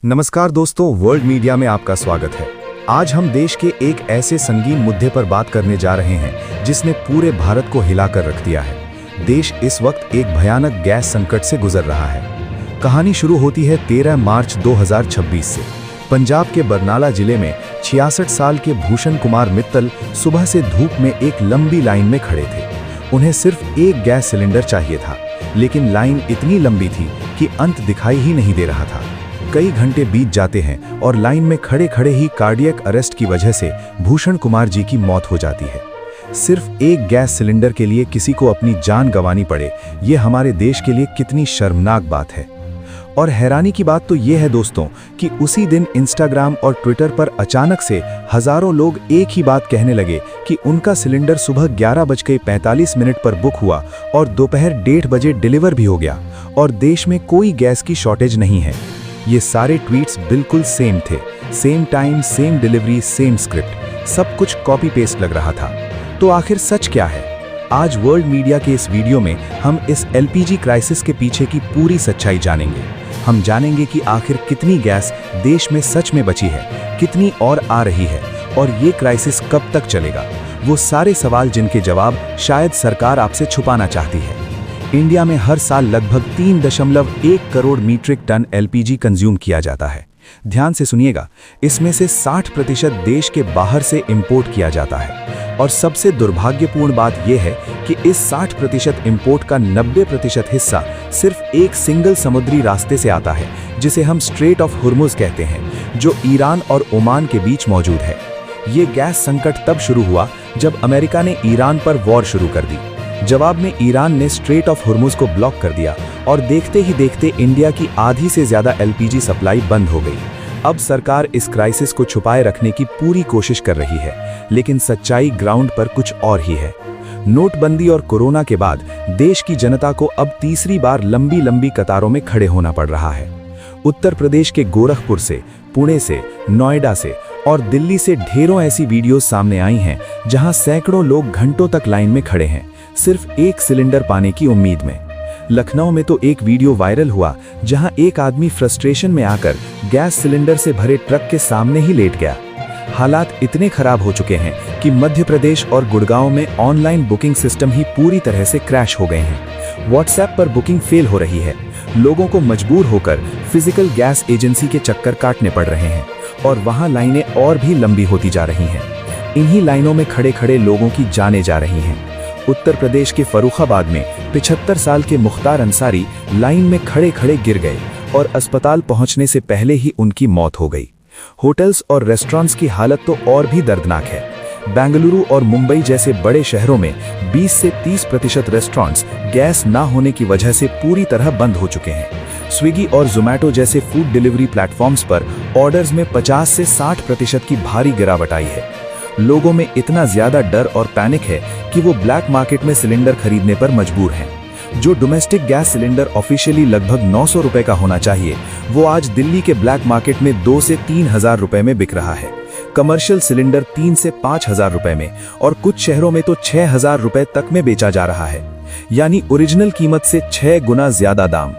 नमस्कार दोस्तों, world media में आपका स्वागत है। आज हम देश के एक ऐसे संगीन मुद्दे पर बात करने जा रहे हैं जिसने पूरे भारत को हिलाकर रख दिया है। देश इस वक्त एक भयानक गैस संकट से गुजर रहा है। कहानी शुरू होती है 13 मार्च 2026 से। पंजाब के बरनाला जिले में 66 साल के भूषण कुमार मित्तल सुबह से धूप में एक लंबी लाइन में खड़े थे। उन्हें सिर्फ एक गैस सिलेंडर चाहिए था, लेकिन लाइन इतनी लंबी थी कि अंत दिखाई ही नहीं दे रहा था। कई घंटे बीत जाते हैं और लाइन में खड़े खड़े ही कार्डियक अरेस्ट की वजह से भूषण कुमार जी की मौत हो जाती है। सिर्फ एक गैस सिलेंडर के लिए किसी को अपनी जान गंवानी पड़े, ये हमारे देश के लिए कितनी शर्मनाक बात है। और हैरानी की बात तो ये है दोस्तों कि उसी दिन इंस्टाग्राम और ट्विटर पर अचानक से हजारों लोग एक ही बात कहने लगे कि उनका सिलेंडर सुबह 11:45 पर बुक हुआ और दोपहर 1:30 बजे डिलीवर भी हो गया और देश में कोई गैस की शॉर्टेज नहीं है। ये सारे ट्वीट्स बिल्कुल सेम थे, same time, same delivery, same script, सब कुछ कॉपी पेस्ट लग रहा था। तो आखिर सच क्या है? आज वर्ल्ड मीडिया के इस वीडियो में हम इस एलपीजी क्राइसिस के पीछे की पूरी सच्चाई जानेंगे। हम जानेंगे कि आखिर कितनी गैस देश में सच में बची है, कितनी और आ रही है और ये क्राइसिस कब तक चलेगा। वो सारे सवाल जिनके जवाब शायद सरकार आपसे छुपाना चाहती है। इंडिया में हर साल लगभग 3.1 crore metric tonne LPG consume किया जाता है। ध्यान से सुनिएगा, इसमें से 60% देश के बाहर से इंपोर्ट किया जाता है। और सबसे दुर्भाग्यपूर्ण बात यह है कि इस 60% इंपोर्ट का 90% हिस्सा सिर्फ एक सिंगल समुद्री रास्ते से आता है, जिसे हम स्ट्रेट ऑफ हुर्मुज कहते हैं, जो ईरान और ओमान के बीच मौजूद है। ये गैस संकट तब शुरू हुआ जब अमेरिका ने ईरान पर वॉर शुरू कर दी। जवाब में ईरान ने स्ट्रेट ऑफ हुर्मुज को ब्लॉक कर दिया और देखते ही देखते इंडिया की आधी से ज्यादा एलपीजी सप्लाई बंद हो गई। अब सरकार इस क्राइसिस को छुपाए रखने की पूरी कोशिश कर रही है, लेकिन सच्चाई ग्राउंड पर कुछ और ही है। नोटबंदी और कोरोना के बाद देश की जनता को अब तीसरी बार लंबी लंबी कतारों में खड़े होना पड़ रहा है। उत्तर प्रदेश के गोरखपुर से, पुणे से, नोएडा से और दिल्ली से ढेरों ऐसी वीडियोस सामने आई हैं जहां सैकड़ों लोग घंटों तक लाइन में खड़े हैं, सिर्फ एक सिलेंडर पाने की उम्मीद में। लखनऊ में तो एक वीडियो वायरल हुआ जहां एक आदमी फ्रस्ट्रेशन में आकर गैस सिलेंडर से भरे ट्रक के सामने ही लेट गया। हालात इतने खराब हो चुके हैं कि मध्य प्रदेश और गुड़गांव में ऑनलाइन बुकिंग सिस्टम ही पूरी तरह से क्रैश हो गए हैं। व्हाट्सएप पर बुकिंग फेल हो रही है। लोगों को मजबूर होकर फिजिकल गैस एजेंसी के चक्कर काटने पड़ रहे हैं और वहां लाइनें और भी लंबी होती जा रही हैं। इन्हीं लाइनों में खड़े खड़े लोगों की जानें जा रही हैं। उत्तर प्रदेश के फर्रुखाबाद में 75 साल के मुख्तार अंसारी लाइन में खड़े खड़े गिर गए और अस्पताल पहुंचने से पहले ही उनकी मौत हो गई। होटल्स और रेस्टोरेंट्स की हालत तो और भी दर्दनाक है। बेंगलुरु और मुंबई जैसे बड़े शहरों में 20 से 30% रेस्टोरेंट्स गैस ना होने की वजह से पूरी तरह बंद हो चुके हैं। स्विगी और जोमैटो जैसे फूड डिलीवरी प्लेटफॉर्म्स पर ऑर्डर्स में 50 से 60% की भारी गिरावट आई है। लोगों में इतना ज्यादा डर और पैनिक है कि वो ब्लैक मार्केट में सिलेंडर खरीदने पर मजबूर हैं। जो डोमेस्टिक गैस सिलेंडर ऑफिशियली लगभग 900 रुपए का होना चाहिए, वो आज दिल्ली के ब्लैक मार्केट में 2 से 3 हजार रुपए में बिक रहा है। कमर्शियल सिलेंडर 3 से 5 हजार रुपए में और कुछ शहरों में तो 6 हजार रुपए तक में बेचा जा रहा है, यानी ओरिजिनल कीमत से 6 गुना ज्यादा दाम।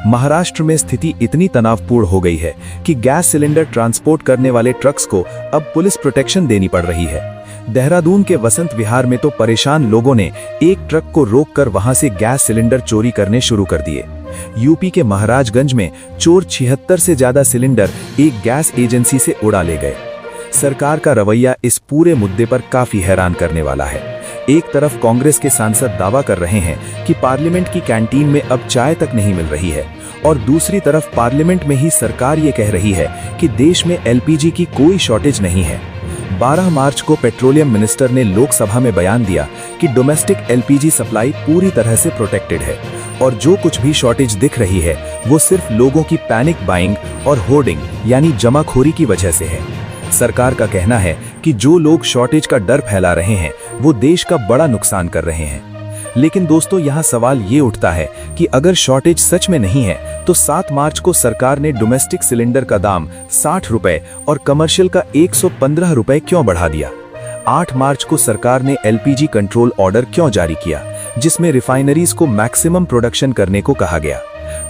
महाराष्ट्र में स्थिति इतनी तनावपूर्ण हो गई है कि गैस सिलेंडर ट्रांसपोर्ट करने वाले ट्रक्स को अब पुलिस प्रोटेक्शन देनी पड़ रही है। देहरादून के वसंत विहार में तो परेशान लोगों ने एक ट्रक को रोककर वहां से गैस सिलेंडर चोरी करने शुरू कर दिए। यूपी के महाराजगंज में चोर 76 से ज्यादा सिलेंडर एक गैस एजेंसी से उड़ा ले गए। सरकार का रवैया इस पूरे मुद्दे पर काफी हैरान करने वाला है। एक तरफ कांग्रेस के सांसद दावा कर रहे हैं कि पार्लियामेंट की कैंटीन में अब चाय तक नहीं मिल रही है और दूसरी तरफ पार्लियामेंट में ही सरकार ये कह रही है कि देश में एलपीजी की कोई शॉर्टेज नहीं है। 12 मार्च को पेट्रोलियम मिनिस्टर ने लोकसभा में बयान दिया कि डोमेस्टिक एलपीजी सप्लाई पूरी तरह से प्रोटेक्टेड है और जो कुछ भी शॉर्टेज दिख रही है वो सिर्फ लोगों की पैनिक बाइंग और होर्डिंग यानी जमाखोरी की वजह से है। सरकार का कहना है कि जो लोग शॉर्टेज का डर फैला रहे हैं वो देश का बड़ा नुकसान कर रहे हैं। लेकिन दोस्तों, यहाँ सवाल ये उठता है कि अगर शॉर्टेज सच में नहीं है तो 7 मार्च को सरकार ने डोमेस्टिक सिलेंडर का दाम 60 रुपए और कमर्शियल का 115 रुपए क्यों बढ़ा दिया? 8 मार्च को सरकार ने एलपीजी कंट्रोल ऑर्डर क्यों जारी किया, जिसमें रिफाइनरीज को मैक्सिमम प्रोडक्शन करने को कहा गया?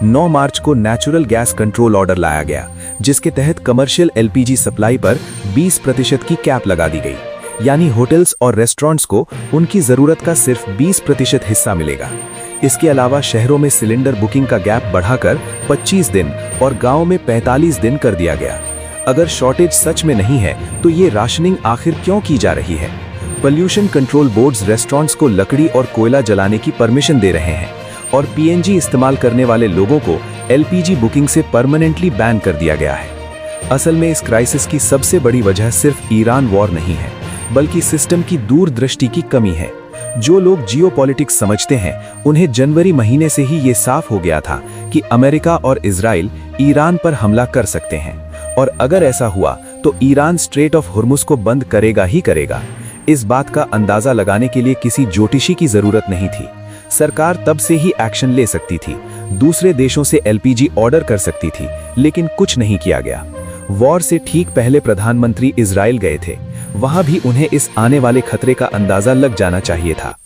9 मार्च को नेचुरल गैस कंट्रोल ऑर्डर लाया गया, जिसके तहत कमर्शियल एलपीजी सप्लाई पर 20% की कैप लगा दी गई, यानी होटल्स और रेस्टोरेंट्स को उनकी जरूरत का सिर्फ 20% हिस्सा मिलेगा। इसके अलावा शहरों में सिलेंडर बुकिंग का गैप बढ़ाकर 25 दिन और गांव में 45 दिन कर दिया गया। अगर शॉर्टेज सच में नहीं है तो ये राशनिंग आखिर क्यों की जा रही है? पोल्यूशन कंट्रोल बोर्ड्स रेस्टोरेंट्स को लकड़ी और कोयला जलाने की परमिशन दे रहे हैं और पीएनजी इस्तेमाल करने वाले लोगों को एलपीजी बुकिंग से परमानेंटली बैन कर दिया गया है। असल में इस क्राइसिस की सबसे बड़ी वजह सिर्फ ईरान वॉर नहीं है, बल्कि सिस्टम की दूरदृष्टि की कमी है। जो लोग जियोपॉलिटिक्स समझते हैं, उन्हें जनवरी महीने से ही ये साफ हो गया था कि अमेरिका और इजराइल ईरान पर हमला कर सकते हैं, और अगर ऐसा हुआ तो ईरान स्ट्रेट ऑफ हुर्मुज को बंद करेगा ही करेगा। इस बात का अंदाजा लगाने के लिए किसी ज्योतिषी की जरूरत नहीं थी। सरकार तब से ही एक्शन ले सकती थी, दूसरे देशों से एलपीजी ऑर्डर कर सकती थी, लेकिन कुछ नहीं किया गया। वॉर से ठीक पहले प्रधानमंत्री इजराइल गए थे। वहां भी उन्हें इस आने वाले खतरे का अंदाजा लग जाना चाहिए था।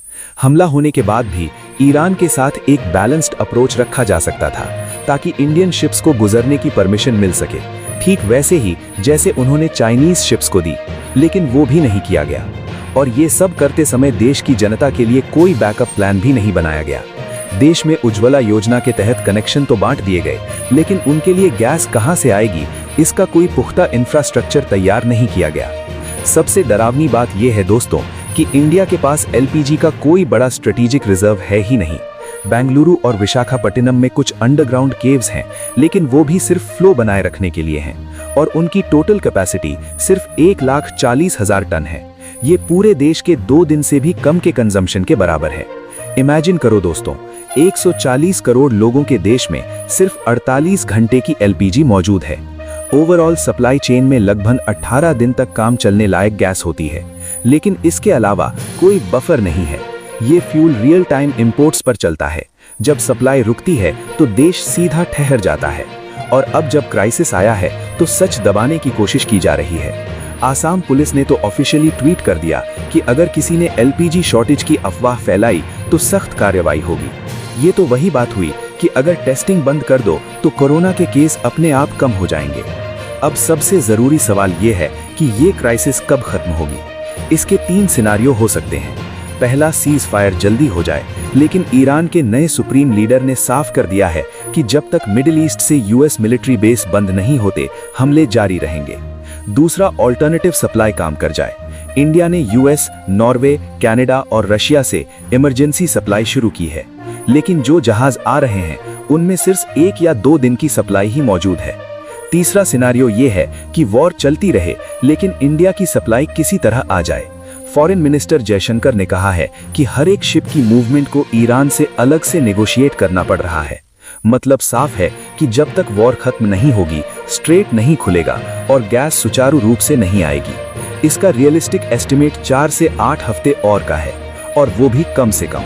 हमला होने के बाद भी ईरान के साथ एक बैलेंस्ड अप्रोच रखा जा सकता था, ताकि इंडियन शिप्स को गुजरने की परमिशन मिल सके, ठीक वैसे ही जैसे उन्होंने चाइनीज शिप्स को दी, लेकिन वो भी नहीं किया गया। और ये सब करते समय देश की जनता के लिए कोई बैकअप प्लान भी नहीं बनाया गया। देश में उज्ज्वला योजना के तहत कनेक्शन तो बांट दिए गए, लेकिन उनके लिए गैस कहां से आएगी, इसका कोई पुख्ता इंफ्रास्ट्रक्चर तैयार नहीं किया गया। सबसे डरावनी बात यह है दोस्तों कि इंडिया के पास एलपीजी का कोई बड़ा स्ट्रेटेजिक रिजर्व है ही नहीं। बेंगलुरु और विशाखापट्टनम में कुछ अंडरग्राउंड केव्स हैं, लेकिन वो भी सिर्फ फ्लो बनाए रखने के लिए हैं, और उनकी टोटल कैपेसिटी सिर्फ 1,40,000 टन है। ये पूरे देश के 2 दिन से भी कम के कंजम्पशन के बराबर है। इमेजिन करो दोस्तों, 140 करोड़ लोगों के देश में सिर्फ 48 घंटे की एलपीजी मौजूद है। ओवरऑल सप्लाई चेन में लगभग 18 दिन तक काम चलने लायक गैस होती है, लेकिन इसके अलावा कोई बफर नहीं है। ये फ्यूल रियल टाइम इंपोर्ट्स पर चलता है। जब सप्लाई रुकती है तो देश सीधा ठहर जाता है, और अब जब क्राइसिस आया है तो सच दबाने की कोशिश की जा रही है। आसाम पुलिस ने तो ऑफिशियली ट्वीट कर दिया कि अगर किसी ने एलपीजी शॉर्टेज की अफवाह फैलाई तो सख्त कार्रवाई होगी। ये तो वही बात हुई कि अगर टेस्टिंग बंद कर दो तो कोरोना के केस अपने आप कम हो जाएंगे। अब सबसे जरूरी सवाल ये है कि ये क्राइसिस कब खत्म होगी। इसके 3 सिनारियो हो सकते हैं। पहला, सीज फायर जल्दी हो जाए, लेकिन ईरान के नए सुप्रीम लीडर ने साफ कर दिया है कि जब तक मिडिल ईस्ट से यूएस मिलिट्री बेस बंद नहीं होते, हमले जारी रहेंगे। दूसरा, ऑल्टरनेटिव सप्लाई काम कर जाए। इंडिया ने यूएस, नॉर्वे, कनाडा और रशिया से इमरजेंसी सप्लाई शुरू की है, लेकिन जो जहाज आ रहे हैं उनमें सिर्फ 1 या 2 दिन की सप्लाई ही मौजूद है। तीसरा सिनारियो ये है कि वॉर चलती रहे, लेकिन इंडिया की सप्लाई किसी तरह आ जाए। फॉरेन मिनिस्टर जयशंकर ने कहा है कि हर एक शिप की मूवमेंट को ईरान से अलग से नेगोशिएट करना पड़ रहा है। मतलब साफ है कि जब तक वॉर खत्म नहीं होगी, स्ट्रेट नहीं खुलेगा और गैस सुचारू रूप से नहीं आएगी। इसका रियलिस्टिक एस्टिमेट 4 से 8 हफ्ते और का है, और वो भी कम से कम।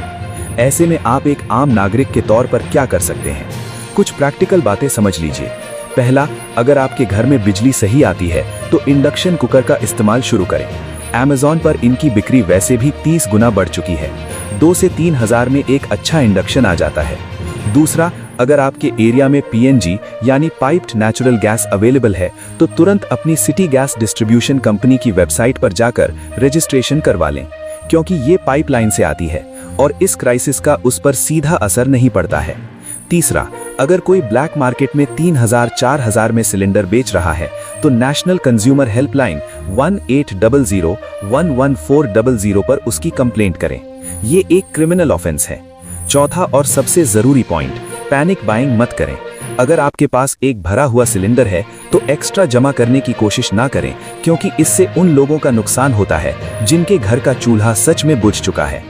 ऐसे में आप एक आम नागरिक के तौर पर क्या कर सकते हैं? कुछ प्रैक्टिकल बातें समझ लीजिए। पहला, अगर आपके घर में बिजली सही आती है तो इंडक्शन कुकर का इस्तेमाल शुरू करें। Amazon पर इनकी बिक्री वैसे भी 30 गुना बढ़ चुकी है। 2 से 3 हज़ार में एक अच्छा इंडक्शन आ जाता है। दूसरा, अगर आपके एरिया में पीएनजी यानी पाइप्ड नेचुरल गैस अवेलेबल है तो तुरंत अपनी सिटी गैस डिस्ट्रीब्यूशन कंपनी की वेबसाइट पर जाकर रजिस्ट्रेशन करवा लें, क्योंकि ये पाइपलाइन से आती है और इस क्राइसिस का उस पर सीधा असर नहीं पड़ता है। तीसरा, अगर कोई ब्लैक मार्केट में 3,000-4,000 में सिलेंडर बेच रहा है तो नेशनल कंज्यूमर हेल्पलाइन 1800-11400 पर उसकी कंप्लेंट करें। ये एक क्रिमिनल ऑफेंस है। चौथा और सबसे जरूरी पॉइंट, पैनिक बाइंग मत करें। अगर आपके पास एक भरा हुआ सिलेंडर है तो एक्स्ट्रा जमा करने की कोशिश ना करें, क्योंकि इससे उन लोगों का नुकसान होता है जिनके घर का चूल्हा सच में बुझ चुका है।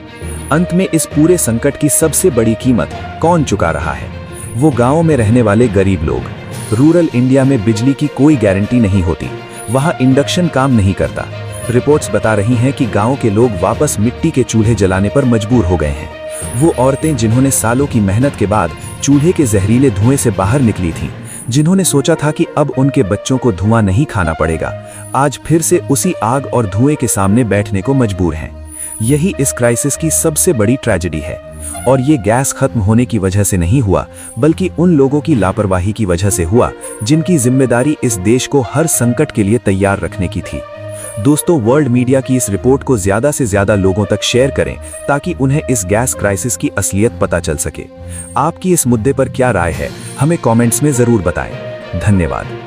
अंत में इस पूरे संकट की सबसे बड़ी कीमत कौन चुका रहा है? वो गांवों में रहने वाले गरीब लोग। रूरल इंडिया में बिजली की कोई गारंटी नहीं होती, वहां इंडक्शन काम नहीं करता। रिपोर्ट्स बता रही हैं कि गांव के लोग वापस मिट्टी के चूल्हे जलाने पर मजबूर हो गए हैं। वो औरतें जिन्होंने सालों की मेहनत के बाद चूल्हे के जहरीले धुएं से बाहर निकली थीं, जिन्होंने सोचा था कि अब उनके बच्चों को धुआं नहीं खाना पड़ेगा, आज फिर से उसी आग और धुएं के सामने बैठने को मजबूर हैं। यही इस क्राइसिस की सबसे बड़ी ट्रेजेडी है। और ये गैस खत्म होने की वजह से नहीं हुआ, बल्कि उन लोगों की लापरवाही की वजह से हुआ जिनकी जिम्मेदारी इस देश को हर संकट के लिए तैयार रखने की थी। दोस्तों, वर्ल्ड मीडिया की इस रिपोर्ट को ज्यादा से ज्यादा लोगों तक शेयर करें ताकि उन्हें इस गैस क्राइसिस की असलियत पता चल सके। आपकी इस मुद्दे पर क्या राय है, हमें कमेंट्स में जरूर बताएं। धन्यवाद।